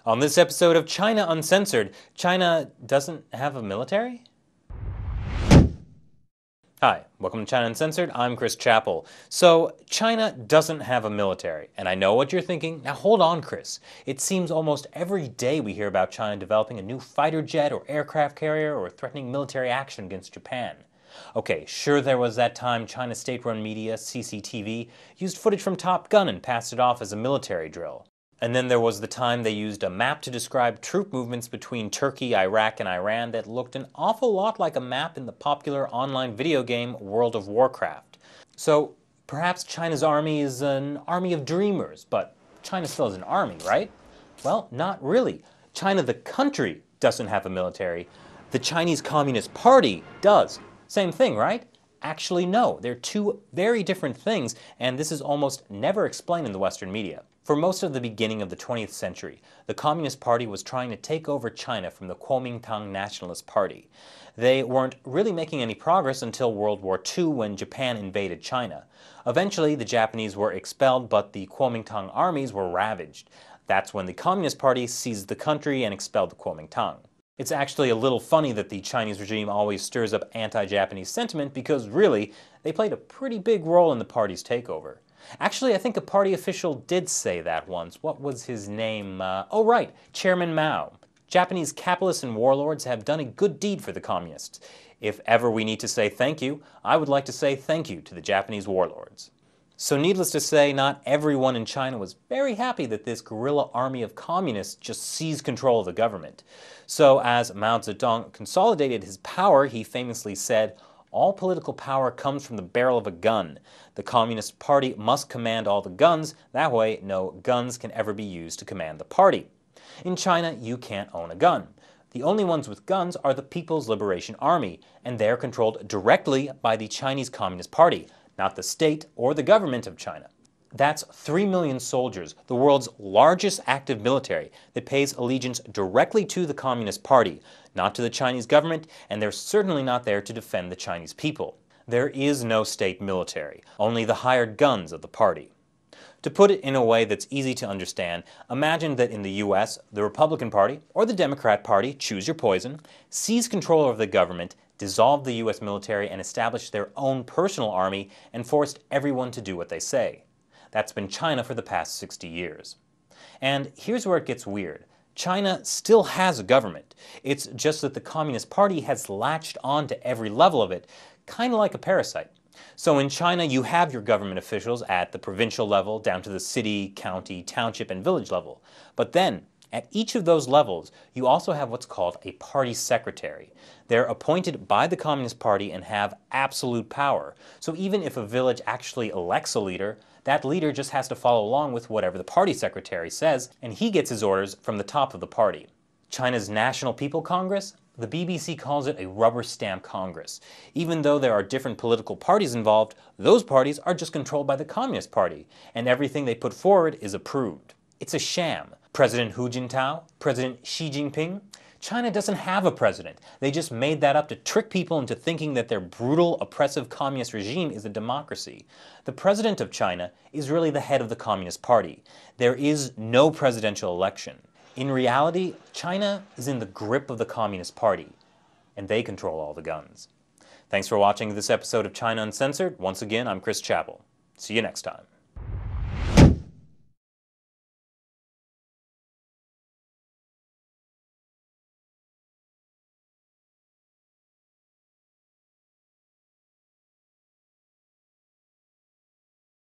On this episode of China Uncensored, China doesn't have a military? Hi, welcome to China Uncensored. I'm Chris Chappell. So, China doesn't have a military, and I know what you're thinking. Now hold on, Chris. It seems almost every day we hear about China developing a new fighter jet or aircraft carrier or threatening military action against Japan. Okay, sure, there was that time China's state-run media, CCTV, used footage from Top Gun and passed it off as a military drill. And then there was the time they used a map to describe troop movements between Turkey, Iraq, and Iran that looked an awful lot like a map in the popular online video game World of Warcraft. So perhaps China's army is an army of dreamers, but China still has an army, right? Well, not really. China, the country, doesn't have a military. The Chinese Communist Party does. Same thing, right? Actually, no. They're two very different things, and this is almost never explained in the Western media. For most of the beginning of the 20th century, the Communist Party was trying to take over China from the Kuomintang Nationalist Party. They weren't really making any progress until World War II when Japan invaded China. Eventually, the Japanese were expelled, but the Kuomintang armies were ravaged. That's when the Communist Party seized the country and expelled the Kuomintang. It's actually a little funny that the Chinese regime always stirs up anti-Japanese sentiment because, really, they played a pretty big role in the party's takeover. Actually, I think a party official did say that once. What was his name? Oh, right, Chairman Mao. Japanese capitalists and warlords have done a good deed for the communists. If ever we need to say thank you, I would like to say thank you to the Japanese warlords. So needless to say, not everyone in China was very happy that this guerrilla army of communists just seized control of the government. So as Mao Zedong consolidated his power, he famously said, "All political power comes from the barrel of a gun. The Communist Party must command all the guns, that way no guns can ever be used to command the party. In China, you can't own a gun. The only ones with guns are the People's Liberation Army, and they're controlled directly by the Chinese Communist Party, not the state or the government of China." That's 3 million soldiers, the world's largest active military, that pays allegiance directly to the Communist Party, not to the Chinese government, and they're certainly not there to defend the Chinese people. There is no state military, only the hired guns of the party. To put it in a way that's easy to understand, imagine that in the US, the Republican Party, or the Democrat Party, choose your poison, seize control over the government, dissolved the US military and established their own personal army, and forced everyone to do what they say. That's been China for the past 60 years. And here's where it gets weird. China still has a government. It's just that the Communist Party has latched on to every level of it, kind of like a parasite. So in China, you have your government officials at the provincial level, down to the city, county, township, and village level. But then, at each of those levels, you also have what's called a party secretary. They're appointed by the Communist Party and have absolute power. So even if a village actually elects a leader, that leader just has to follow along with whatever the party secretary says, and he gets his orders from the top of the party. China's National People Congress? The BBC calls it a rubber stamp Congress. Even though there are different political parties involved, those parties are just controlled by the Communist Party, and everything they put forward is approved. It's a sham. President Hu Jintao? President Xi Jinping? China doesn't have a president. They just made that up to trick people into thinking that their brutal, oppressive communist regime is a democracy. The president of China is really the head of the Communist Party. There is no presidential election. In reality, China is in the grip of the Communist Party, and they control all the guns. Thanks for watching this episode of China Uncensored. Once again, I'm Chris Chappell. See you next time.